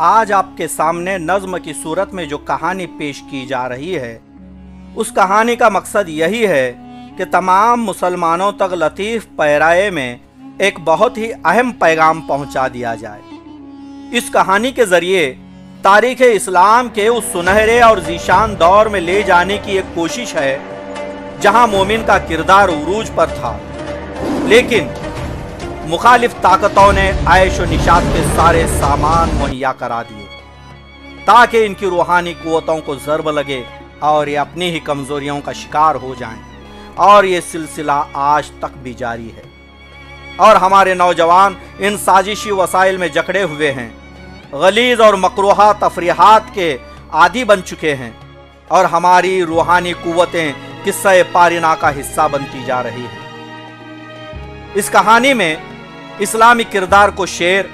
آج آپ کے سامنے نظم کی صورت میں جو کہانی پیش کی جا رہی ہے، اس کہانی کا مقصد یہی ہے کہ تمام مسلمانوں تک لطیف پیرائے میں ایک بہت ہی اہم پیغام پہنچا دیا جائے۔ اس کہانی کے ذریعے تاریخ اسلام کے اس سنہرے اور ذیشان دور میں لے جانے کی ایک کوشش ہے جہاں مومن کا کردار عروج پر تھا، لیکن مخالف طاقتوں نے عیش و نشاط کے سارے سامان مہیا کرا دیے تاکہ ان کی روحانی قوتوں کو ضرب لگے اور یہ اپنی ہی کمزوریوں کا شکار ہو جائیں، اور یہ سلسلہ آج تک بھی جاری ہے۔ اور ہمارے نوجوان ان سازشی وسائل میں جکڑے ہوئے ہیں، غلیظ اور مکروہہ تفریحات کے عادی بن چکے ہیں، اور ہماری روحانی قوتیں قصہ پارینہ کا حصہ بنتی جا رہی ہیں۔ اس کہانی میں اسلامی کردار کو شیر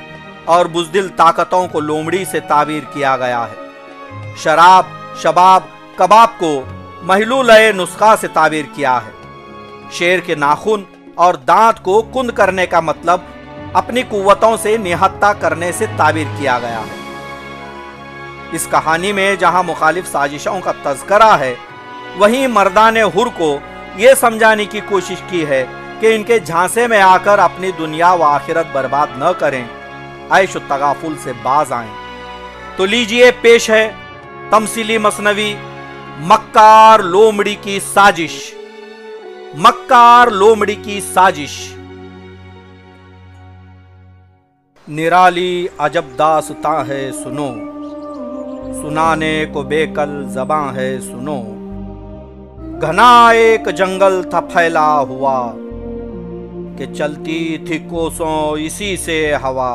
اور بزدل طاقتوں کو لومڑی سے تعبیر کیا گیا ہے۔ شراب، شباب، کباب کو محلول نسخہ سے تعبیر کیا ہے۔ شیر کے ناخن اور دانت کو کند کرنے کا مطلب اپنی قوتوں سے نہتہ کرنے سے تعبیر کیا گیا ہے۔ اس کہانی میں جہاں مخالف سازشوں کا تذکرہ ہے، وہیں مردان حر کو یہ سمجھانے کی کوشش کی ہے کہ ان کے جھانسے میں آ کر اپنی دنیا و آخرت برباد نہ کریں، عیش و تغافل سے باز آئیں۔ تو لیجئے پیش ہے تمثیلی مثنوی مکار لومڑی کی سازش۔ مکار لومڑی کی سازش۔ نرالی عجب داستاں ہے سنو، سنانے کو بے کل زباں ہے سنو۔ گھنا ایک جنگل تھا پھیلا ہوا، کہ چلتی تھی کوسوں اسی سے ہوا۔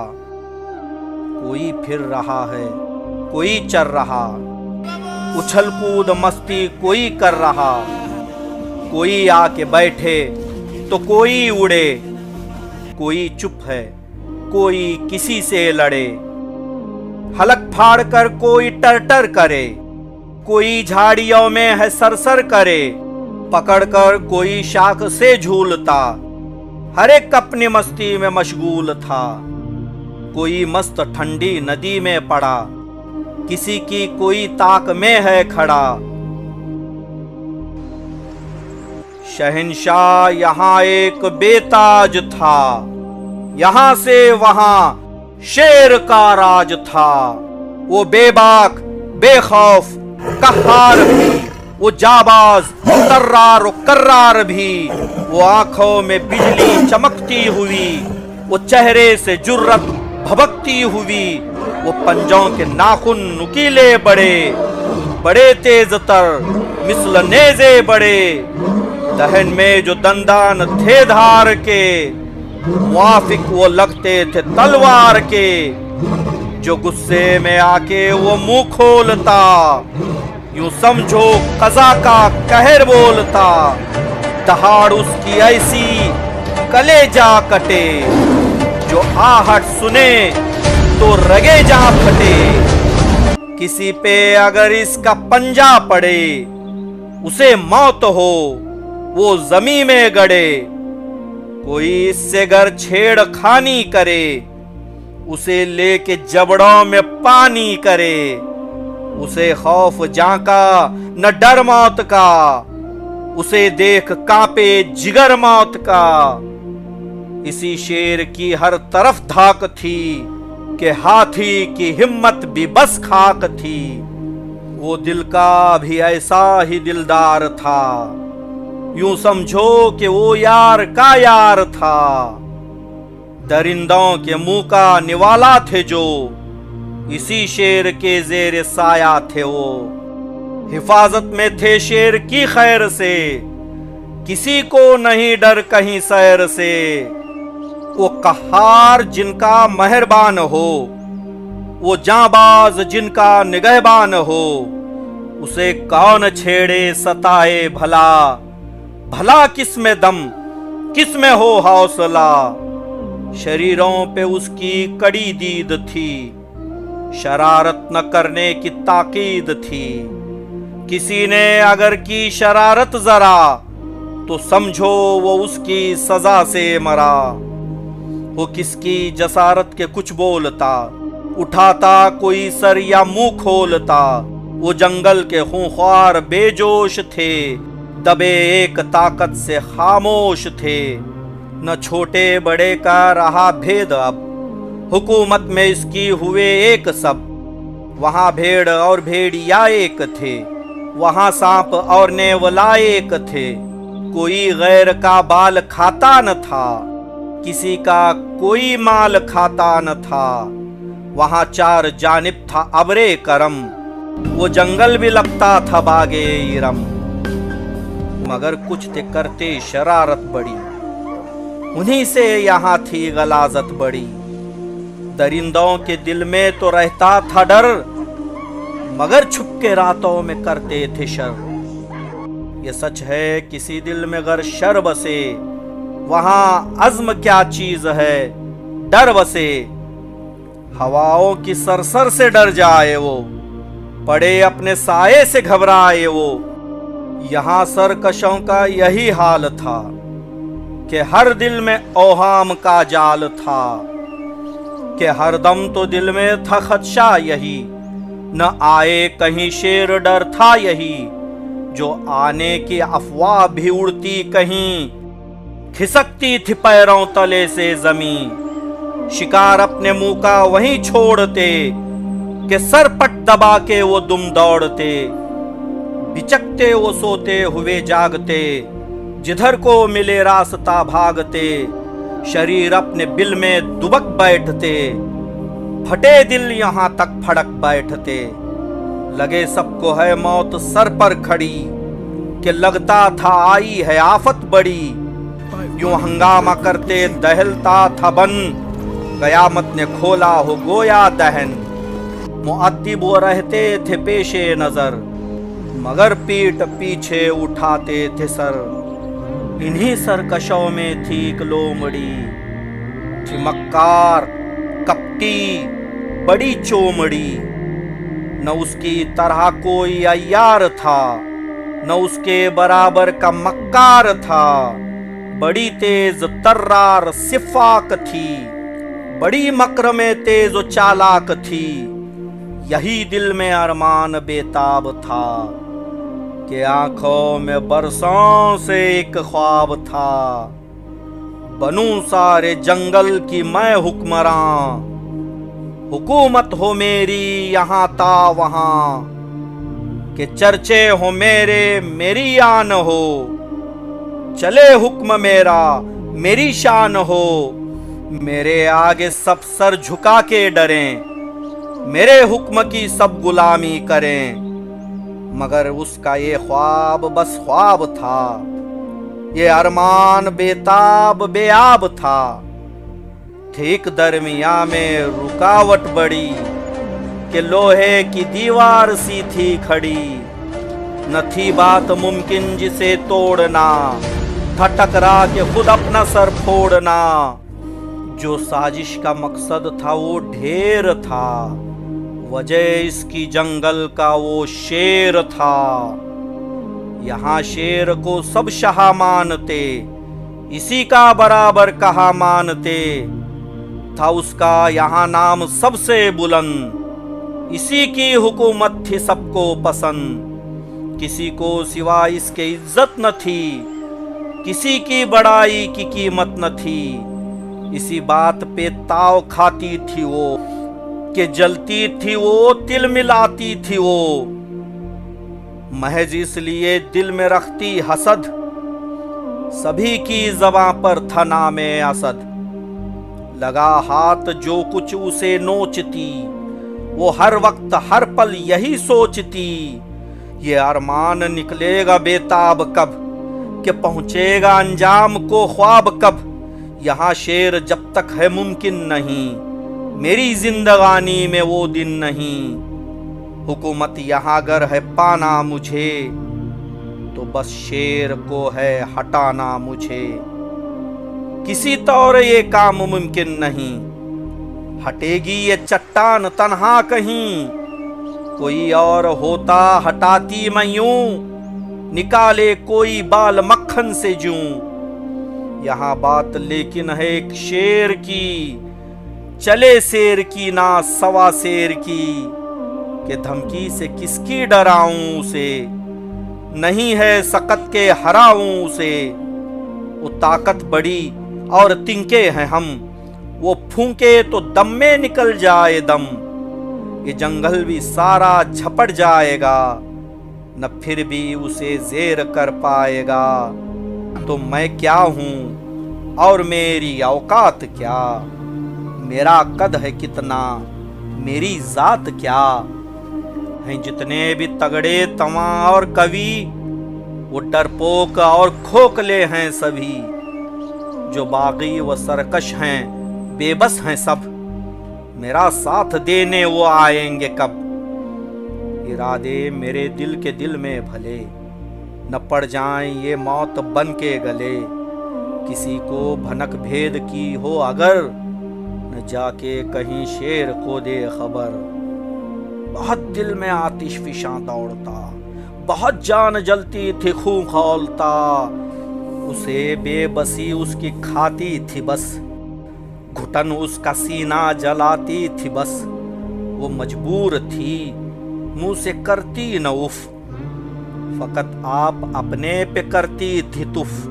کوئی پھر رہا ہے، کوئی چر رہا، اچھل کود مستی کوئی کر رہا۔ کوئی آ کے بیٹھے تو کوئی اڑے، کوئی چپ ہے کوئی کسی سے لڑے۔ حلق پھاڑ کر کوئی ٹر ٹر کرے، کوئی جھاڑیوں میں ہے سرسر کرے۔ پکڑ کر کوئی شاخ سے جھولتا، ہر ایک اپنی مستی میں مشغول تھا۔ کوئی مست ٹھنڈی ندی میں پڑا، کسی کی کوئی طاق میں ہے کھڑا۔ شہنشاہ یہاں ایک بے تاج تھا، یہاں سے وہاں شیر کا راج تھا۔ وہ بے باک، بے خوف، قہار بھی، وہ جاباز، طرار و کرار بھی۔ وہ آنکھوں میں بجلی چمکتی ہوئی، وہ چہرے سے جرت بھبکتی ہوئی۔ وہ پنجوں کے ناخن نکیلے بڑے، بڑے تیز تر مثل نیزے بڑے۔ دہن میں جو دندان تھے دھار کے، موافق وہ لگتے تھے تلوار کے۔ جو غصے میں آ کے وہ منہ کھولتا، یوں سمجھو قضا کا قہر بولتا۔ دہاڑ اس کی ایسی کلیجہ کٹے، جو آہٹ سنے تو رگے جا پھٹے۔ کسی پہ اگر اس کا پنجہ پڑے، اسے موت ہو وہ زمین میں گڑے۔ کوئی اس سے گر چھیڑ خانی کرے، اسے لے کے جبڑوں میں پانی کرے۔ اسے خوف جاں کا نہ ڈر موت کا، اسے دیکھ کانپے جگر موت کا۔ اسی شیر کی ہر طرف دھاک تھی، کہ ہاتھی کی ہمت بھی بس خاک تھی۔ وہ دل کا بھی ایسا ہی دلدار تھا، یوں سمجھو کہ وہ یار کا یار تھا۔ درندوں کے منہ کا نوالا تھے جو، اسی شیر کے زیر سایہ تھے وہ۔ حفاظت میں تھے شیر کی خیر سے، کسی کو نہیں ڈر کہیں سیر سے۔ وہ قہار جن کا مہربان ہو، وہ جانباز جن کا نگہبان ہو۔ اسے کون چھیڑے ستائے بھلا، بھلا کس میں دم کس میں ہو حوصلہ۔ شریروں پہ اس کی کڑی دید تھی، شرارت نہ کرنے کی تاکید تھی۔ کسی نے اگر کی شرارت ذرا، تو سمجھو وہ اس کی سزا سے مرا۔ وہ کس کی جسارت کے کچھ بولتا، उठाता कोई सर या मुंह खोलता, वो जंगल के खूंखार बेजोश थे, दबे एक ताकत से खामोश थे। न छोटे बड़े का रहा भेद अब, हुकूमत में इसकी हुए एक सब। वहाँ भेड़ और भेड़िया एक थे, वहाँ सांप और नेवला एक थे। कोई गैर का बाल खाता न था, किसी का कोई माल खाता न था। वहाँ चार जानिब था अबरे करम, वो जंगल भी लगता था बागे इरम। मगर कुछ थे करते शरारत बड़ी, उन्हीं से यहाँ थी गलाजत बड़ी। दरिंदों के दिल में तो रहता था डर, मगर छुप के रातों में करते थे शर। ये सच है किसी दिल में अगर शर बसे, वहाँ अज़्म क्या चीज है डर बसे। हवाओं की सरसर से डर जाए वो, पड़े अपने साये से घबराए वो। यहाँ सरकशों का यही हाल था कि हर दिल में ओहाम का जाल था, कि हर दम तो दिल में था खदशा यही, न आए कहीं शेर डर था यही। जो आने की अफवाह भी उड़ती कहीं, खिसकती थी पैरों तले से जमीन। शिकार अपने मुंह का वहीं छोड़ते, कि सर पट दबा के वो दुम दौड़ते। बिचकते वो सोते हुए जागते, जिधर को मिले रास्ता भागते। शरीर अपने बिल में दुबक बैठते, फटे दिल यहाँ तक फड़क बैठते। लगे सबको है मौत सर पर खड़ी, कि लगता था आई है आफत बड़ी। यूं हंगामा करते दहलता था बन, कयामत ने खोला हो गोया दहन। मुअद्दिब वो रहते थे पेशे नजर, मगर पीठ पीछे उठाते थे सर। इन्हीं सरकशों में थी एक लोमड़ी, थी मक्कार कपटी बड़ी चोमड़ी। न उसकी तरह कोई अय्यार था, न उसके बराबर का मक्कार था। बड़ी तेज तर्रार सिफाक थी, बड़ी मकर में तेज व चालाक थी। यही दिल में अरमान बेताब था, कि आंखों में बरसों से एक ख्वाब था। बनूं सारे जंगल की मैं हुक्मरां, हुकूमत हो मेरी यहाँ ता वहाँ। कि चर्चे हो मेरे मेरी आन हो, चले हुक्म मेरा मेरी शान हो। मेरे आगे सब सर झुका के डरें, मेरे हुक्म की सब गुलामी करें। मगर उसका ये ख्वाब बस ख्वाब था, ये अरमान बेताब बेआब था। ठीक दरमिया में रुकावट बड़ी, कि लोहे की दीवार सी थी खड़ी। न थी बात मुमकिन जिसे तोड़ना, था टकरा के खुद अपना सर फोड़ना। जो साजिश का मकसद था वो ढेर था, वजह इसकी जंगल का वो शेर था। यहाँ शेर को सब शाह मानते, इसी का बराबर कहा मानते। था उसका यहाँ नाम सबसे बुलंद, इसी की हुकूमत थी सबको पसंद। किसी को सिवा इसके इज्जत न थी, किसी की बड़ाई की कीमत न थी। इसी बात पे ताव खाती थी वो, कि जलती थी वो तिल मिलाती थी वो। महज इसलिए दिल में रखती हसद, सभी की ज़बां पर था नामे असद। लगा हाथ जो कुछ उसे नोचती, वो हर वक्त हर पल यही सोचती। ये अरमान निकलेगा बेताब कब, कि पहुंचेगा अंजाम को ख्वाब कब। यहाँ शेर जब तक है मुमकिन नहीं, मेरी जिंदगानी में वो दिन नहीं। हुकूमत यहाँ अगर है पाना मुझे, तो बस शेर को है हटाना मुझे। किसी तौर ये काम मुमकिन नहीं, हटेगी ये चट्टान तन्हा कहीं। कोई और होता हटाती मैं यूं, निकाले कोई बाल मक्खन से जूं। यहाँ बात लेकिन है एक शेर की, चले शेर की ना सवा शेर की, कि धमकी से किसकी डराऊं उसे, नहीं है सकत के हराऊं उसे। वो ताकत बड़ी और तिनके हैं हम, वो फूंके तो दम में निकल जाए दम। ये जंगल भी सारा झपट जाएगा, न फिर भी उसे जेर कर पाएगा। तो मैं क्या हूँ और मेरी औकात क्या, मेरा कद है कितना, मेरी जात क्या। हैं जितने भी तगड़े तवा और कवि, वो डरपोक और खोखले हैं सभी। जो बागी व सरकश हैं, बेबस हैं सब, मेरा साथ देने वो आएंगे कब। इरादे मेरे दिल के दिल में भले, न पड़ जाएं ये मौत बन के गले। किसी को भनक भेद की हो अगर, न जाके कहीं शेर को दे खबर। बहुत दिल में आतिश फिशां दौड़ता, बहुत जान जलती थी खून खौलता। उसे बेबसी उसकी खाती थी बस, घुटन उसका सीना जलाती थी बस। वो मजबूर थी मुंह से करती न उफ, फकत आप अपने पे करती थी तुफ।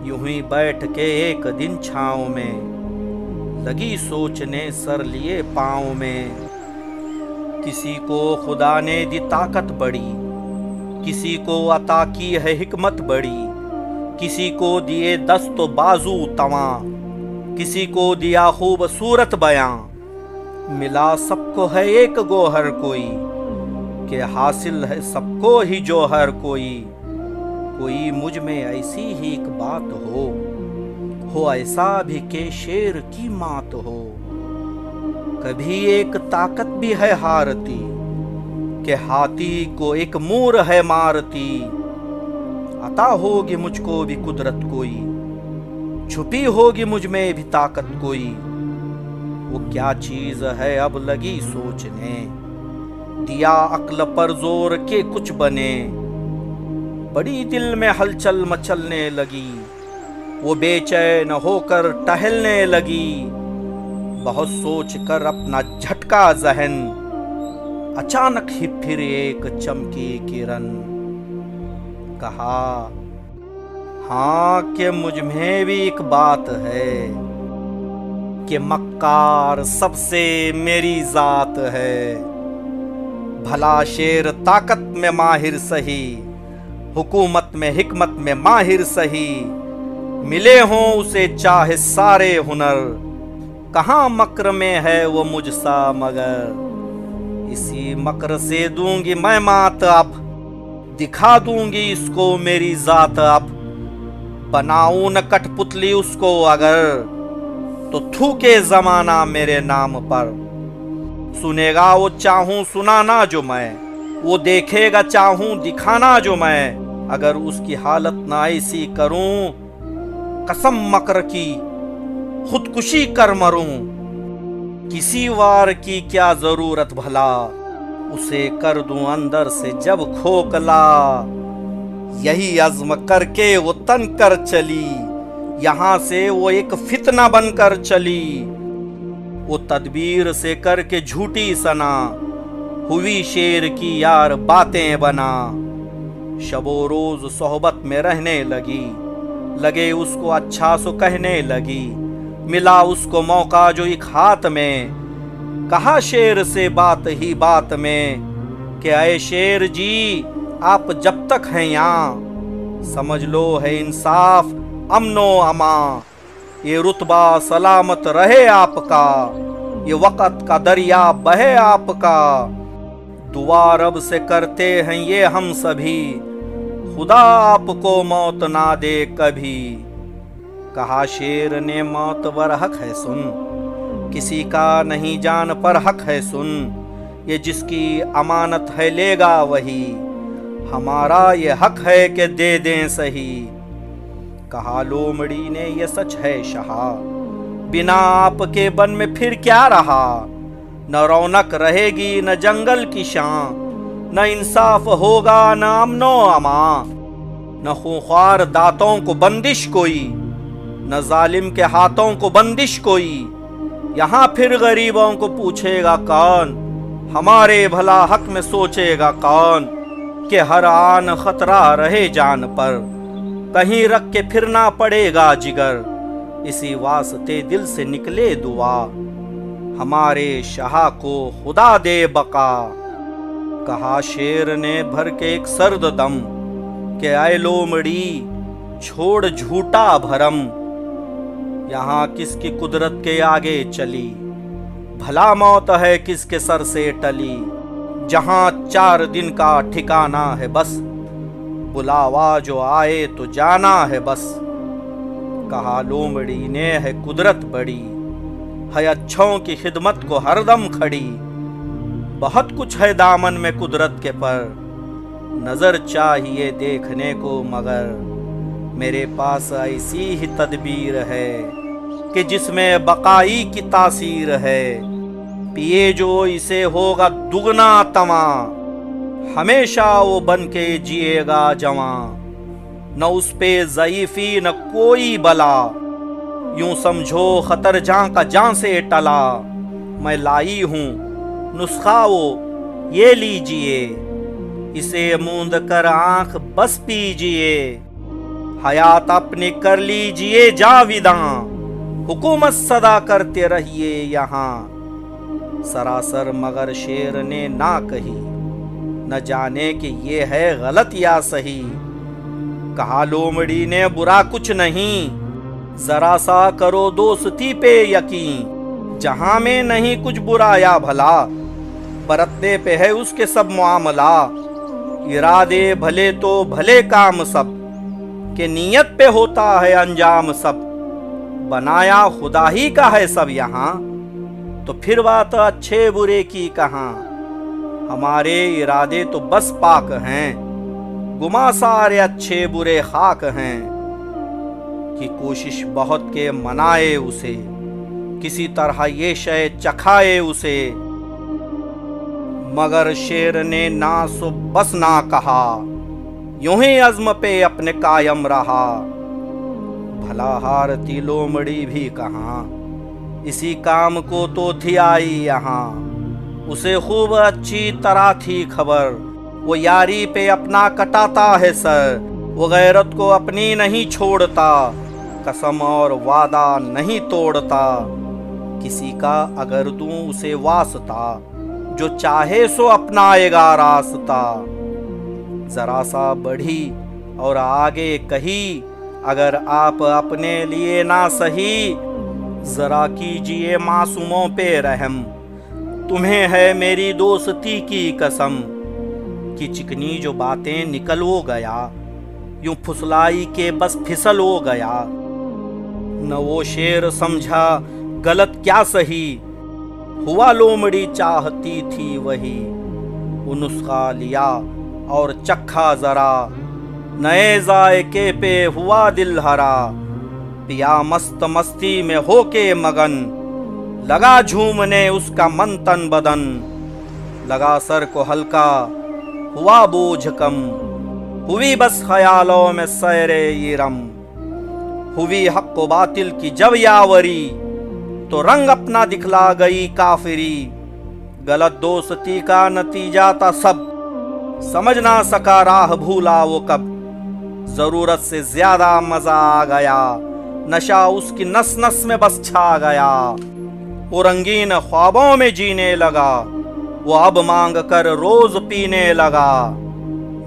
यूं ही बैठ के एक दिन छाँव में, लगी सोचने सर लिए पाँव में। किसी को खुदा ने दी ताकत बड़ी, किसी को अता की है हिकमत बड़ी। किसी को दिए दस्त बाजू तवा, किसी को दिया खूबसूरत बयां। मिला सबको है एक गोहर कोई, कि हासिल है सबको ही जोहर कोई। कोई मुझ में ऐसी ही एक बात हो ऐसा भी के शेर की मात हो। कभी एक ताकत भी है हारती, कि हाथी को एक मूर है मारती। अता होगी मुझको भी कुदरत कोई, छुपी होगी मुझ में भी ताकत कोई। वो क्या चीज है अब लगी सोचने, दिया अक्ल पर जोर के कुछ बने। बड़ी दिल में हलचल मचलने लगी, वो बेचैन होकर टहलने लगी। बहुत सोच कर अपना झटका जहन, अचानक ही फिर एक चमकी किरण। कहा हाँ कि मुझ में भी एक बात है, कि मक्कार सबसे मेरी जात है। भला शेर ताकत में माहिर सही, हुकूमत में हिकमत में माहिर सही। मिले हों उसे चाहे सारे हुनर, कहाँ मक्र में है वो मुझसा मगर। इसी मक्र से दूंगी मैं मात अब, दिखा दूंगी इसको मेरी जात अब। बनाऊं न कठपुतली उसको अगर, तो थूके जमाना मेरे नाम पर। सुनेगा वो चाहूं सुनाना जो मैं, वो देखेगा चाहूं दिखाना जो मैं। अगर उसकी हालत ना ऐसी करूं, कसम मकर की खुदकुशी कर मरूं। किसी वार की क्या जरूरत भला, उसे कर दूं अंदर से जब खोखला। यही अज़्म करके वो तन कर चली, यहां से वो एक फितना बनकर चली। वो तदबीर से करके झूठी सना, हुई शेर की यार बातें बना। शबो रोज सोहबत में रहने लगी, लगे उसको अच्छा सो कहने लगी। मिला उसको मौका जो एक हाथ में, कहा शेर से बात ही बात में, कि आए शेर जी आप जब तक हैं यहाँ, समझ लो है इंसाफ अमनो अमा। ये रुतबा सलामत रहे आपका, ये वक़्त का दरिया बहे आपका। दुआ रब से करते हैं ये हम सभी, खुदा आपको मौत ना दे कभी। कहा शेर ने मौत पर हक है सुन, किसी का नहीं जान पर हक है सुन। ये जिसकी अमानत है लेगा वही, हमारा ये हक है कि दे दें सही। कहा लोमड़ी ने ये सच है शहा, बिना आपके बन में फिर क्या रहा। न रौनक रहेगी न जंगल की शान, न इंसाफ होगा न अमनो अमा। न खूंखार दांतों को बंदिश कोई, न जालिम के हाथों को बंदिश कोई। यहाँ फिर गरीबों को पूछेगा कौन, हमारे भला हक में सोचेगा कौन, कि हर आन खतरा रहे जान पर, कहीं रख के फिरना पड़ेगा जिगर, इसी वास्ते दिल से निकले दुआ, हमारे शाह को खुदा दे बका। कहा शेर ने भर के एक सर्द दम, कि आए लोमड़ी छोड़ झूठा भरम, यहाँ किसकी कुदरत के आगे चली, भला मौत है किसके सर से टली, जहाँ 4 दिन का ठिकाना है बस, बुलावा जो आए तो जाना है बस। कहा लोमड़ी ने है कुदरत बड़ी, है अच्छों की खिदमत को हरदम खड़ी, बहुत कुछ है दामन में कुदरत के पर, नजर चाहिए देखने को मगर, मेरे पास ऐसी ही तदबीर है कि जिसमें बकाई की तासीर है, पिए जो इसे होगा दुगना तमा, हमेशा वो बन के जिएगा जवां, न उस पे ज़ईफ़ी न कोई बला, यूं समझो खतर जां का जां से टला, मैं लाई हूँ नुस्खा वो ये लीजिए, इसे मूंद कर आंख बस पीजिए, हयात अपनी कर लीजिए जाविदां, हुकूमत सदा करते रहिए यहाँ। सरासर मगर शेर ने ना कही, न जाने कि ये है गलत या सही। कहा लोमड़ी ने बुरा कुछ नहीं, जरा सा करो दोस्ती पे यकीन, जहां में नहीं कुछ बुरा या भला, बरतने पे है उसके सब मामला, इरादे भले तो भले काम सब, कि नीयत पे होता है अंजाम सब, बनाया खुदा ही का है सब यहाँ, तो फिर बात अच्छे बुरे की कहाँ, हमारे इरादे तो बस पाक हैं, गुमा सारे अच्छे बुरे खाक हैं, कि कोशिश बहुत के मनाए उसे, किसी तरह ये शय चखाए उसे, मगर शेर ने ना सो बस ना कहा, यूं ही अज़्म पे अपने कायम रहा। भला हारती लोमड़ी भी कहाँ, इसी काम को तो थी आई यहाँ, उसे खूब अच्छी तरह थी खबर, वो यारी पे अपना कटाता है सर, वो गैरत को अपनी नहीं छोड़ता, कसम और वादा नहीं तोड़ता, किसी का अगर दूं उसे वास्ता, जो चाहे सो अपनाएगा रास्ता। जरा सा बढ़ी और आगे कही, अगर आप अपने लिए ना सही, जरा कीजिए मासूमों पे रहम, तुम्हें है मेरी दोस्ती की कसम, कि चिकनी जो बातें निकल हो गया, यूं फुसलाई के बस फिसल हो गया, न वो शेर समझा गलत क्या सही, हुआ लोमड़ी चाहती थी वही, वो नुस्खा लिया और चखा जरा, नए जायके पे हुआ दिल हरा, पिया मस्त मस्ती में होके मगन, लगा झूमने उसका मन तन बदन, लगा सर को हल्का हुआ बोझ कम, हुई बस ख्यालों में सैरे ये रम, हुई हक व बातिल की जब यावरी, तो रंग अपना दिखला गई काफिरी, गलत दोस्ती का नतीजा था सब, समझ ना सका राह भूला वो कब, जरूरत से ज्यादा मजा आ गया, नशा उसकी नस नस में बस छा गया, वो रंगीन ख्वाबों में जीने लगा, वो अब मांग कर रोज पीने लगा,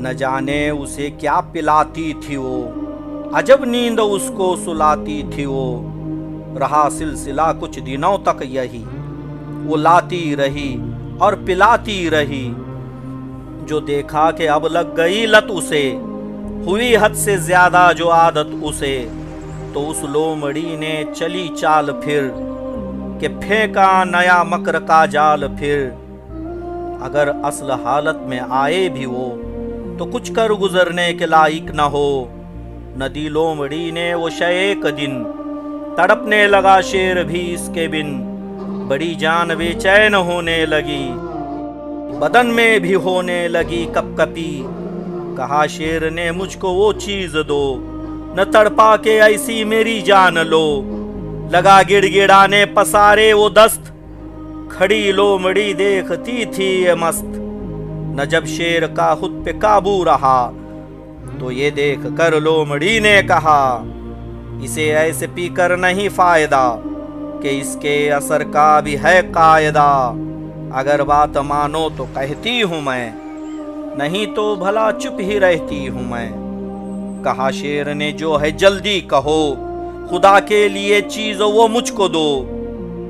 न जाने उसे क्या पिलाती थी वो, अजब नींद उसको सुलाती थी वो, रहा सिलसिला कुछ दिनों तक यही, वो लाती रही और पिलाती रही, जो देखा कि अब लग गई लत उसे, हुई हद से ज्यादा जो आदत उसे, तो उस लोमड़ी ने चली चाल फिर, कि फेंका नया मकर का जाल फिर, अगर असल हालत में आए भी वो, तो कुछ कर गुजरने के लायक न हो, नदी लोमड़ी ने वो शय एक दिन, तड़पने लगा शेर भी इसके बिन, बड़ी जान बेचैन होने लगी, बदन में भी होने लगी कपकपी, कहा शेर ने मुझको वो चीज दो, न तड़पा के ऐसी मेरी जान लो, लगा गिड़गिड़ाने पसारे वो दस्त, खड़ी लोमड़ी देखती थी ये मस्त। न जब शेर का खुद पे काबू रहा, तो ये देख कर लोमड़ी ने कहा, इसे ऐसे पीकर नहीं फायदा, कि इसके असर का भी है कायदा। अगर बात मानो तो कहती हूँ मैं, नहीं तो भला चुप ही रहती हूँ मैं। कहा शेर ने, जो है जल्दी कहो, खुदा के लिए चीज वो मुझको दो।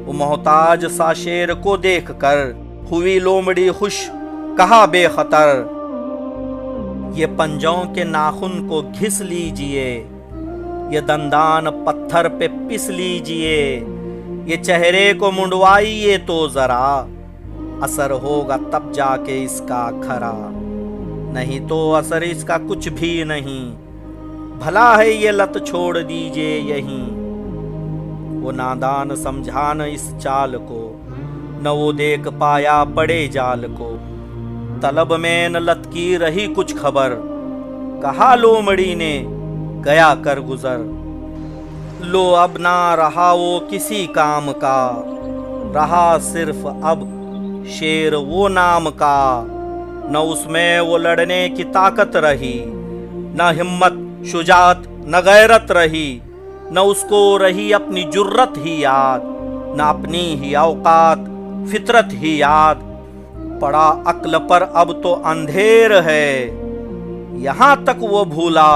वो मोहताज सा शेर को देख कर हुई लोमड़ी खुश, कहा बेखतर, ये पंजों के नाखून को घिस लीजिए, ये दंदान पत्थर पे पिस लीजिए, ये चेहरे को मुंडवाइए तो जरा, असर होगा तब जाके इसका खरा, नहीं तो असर इसका कुछ भी नहीं, भला है ये लत छोड़ दीजिए यहीं। वो नादान समझा न इस चाल को, न वो देख पाया बड़े जाल को, तलब में न लत की रही कुछ खबर, कहा लोमड़ी ने गया कर गुजर। लो अब ना रहा वो किसी काम का, रहा सिर्फ अब शेर वो नाम का। न उसमें वो लड़ने की ताकत रही, न हिम्मत शुजात न गैरत रही, न उसको रही अपनी जुर्रत ही याद, न अपनी ही औकात फितरत ही याद। पड़ा अक्ल पर अब तो अंधेर है, यहां तक वो भूला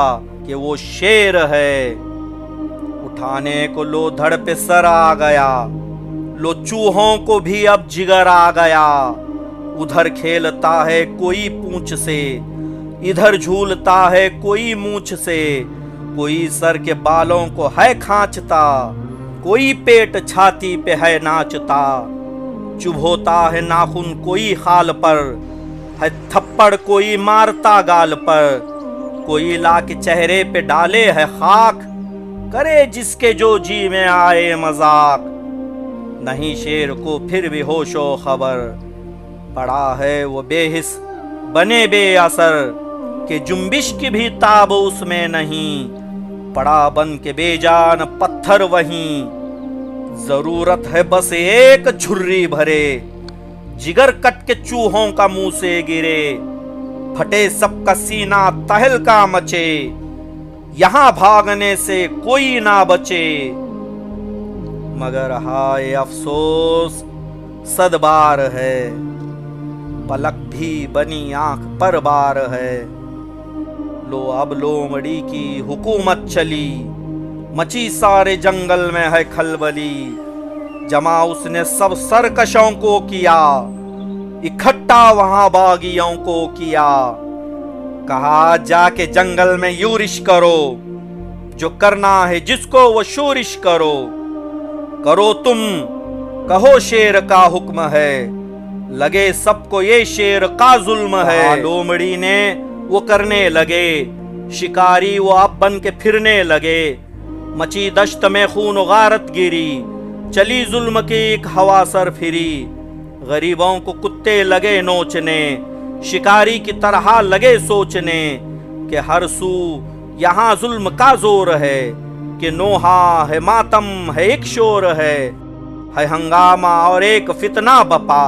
कि वो शेर है। उठाने को लो धड़ पे सर आ गया, लो चूहों को भी अब जिगर आ गया। उधर खेलता है कोई पूंछ से, इधर झूलता है कोई मूंछ से, कोई सर के बालों को है खांचता, कोई पेट छाती पे है नाचता। चुभोता है नाखून कोई खाल पर, है थप्पड़ कोई मारता गाल पर, कोई लाके चेहरे पे डाले है खाक, करे जिसके जो जी में आए मजाक। नहीं शेर को फिर भी होशो खबर, पड़ा है वो बेहिस बने बेअसर, कि जुम्बिश की भी ताब उसमें नहीं, पड़ा बन के बेजान पत्थर वहीं। जरूरत है बस एक झुर्री भरे, जिगर कट के चूहों का मुंह से गिरे, फटे सबका सीना तहलका मचे, यहां भागने से कोई ना बचे। मगर हाय अफसोस सदबार है, पलक भी बनी आंख पर बार है। लो अब लोमड़ी की हुकूमत चली, मची सारे जंगल में है खलबली। जमा उसने सब सरकशों को किया, इकट्ठा वहां बागियों को किया। कहा जाके जंगल में यूरिश करो, जो करना है जिसको वो शूरिश करो। करो तुम, कहो शेर का हुक्म है, लगे सबको ये शेर का जुल्म है। लोमड़ी ने वो करने लगे, शिकारी वो अब बन के फिरने लगे। मची दश्त में खून गारत गिरी, चली जुल्म की एक हवा सर फिरी। गरीबों को कुत्ते लगे नोचने, शिकारी की तरह लगे सोचने, कि हर सू यहाँ जुल्म का जोर है, कि नोहा है मातम है एक शोर है हंगामा और एक फितना बपा।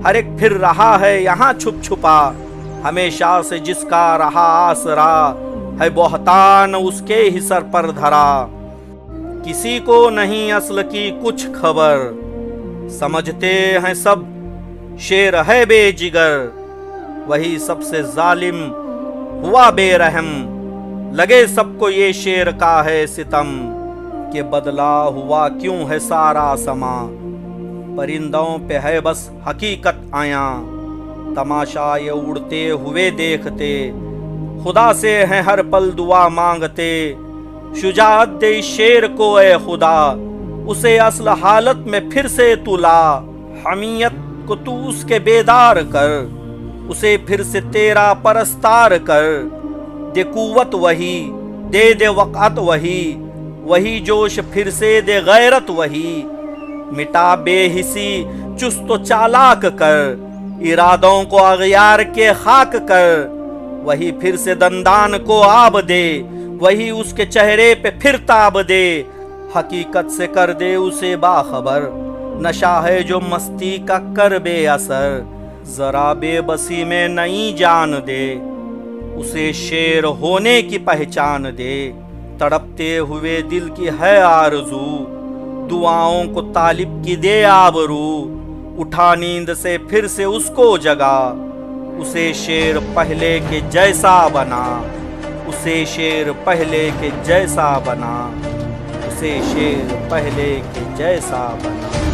हर एक फिर रहा है यहाँ छुप छुपा, हमेशा से जिसका रहा आसरा, है बोहतान उसके ही सर पर धरा। किसी को नहीं असल की कुछ खबर, समझते हैं सब शेर है बेजिगर। वही सबसे जालिम हुआ बेरहम, लगे सबको ये शेर का है सितम। कि बदला हुआ क्यों है सारा समा, परिंदों पे है बस हकीकत आया। तमाशा ये उड़ते हुए देखते, खुदा से हैं हर पल दुआ मांगते। शुजाअत दे शेर को ए खुदा, उसे असल हालत में फिर से तुला। हमीयत को तू उसके बेदार कर, उसे फिर से तेरा परस्तार कर। दे कुव्वत वही, दे वक़्त वही, वही जोश फिर से दे गैरत वही। मिटा बेहिसी चुस्त चालाक कर, इरादों को अगयार के खाक कर। वही फिर से दंदान को आब दे, वही उसके चेहरे पे फिर ताब दे। حقیقت سے کر دے اسے باخبر، نشہ ہے جو مستی کا کر بے اثر، ذرا بے بسی میں نئی جان دے، اسے شیر ہونے کی پہچان دے، تڑپتے ہوئے دل کی ہے آرزو، دعاؤں کو طالب کی دے آبرو، اٹھا نیند سے پھر سے اس کو جگا، اسے شیر پہلے کے جیسا بنا، اسے شیر پہلے کے جیسا بنا، اسے شیر پہلے کے جیسا بنا۔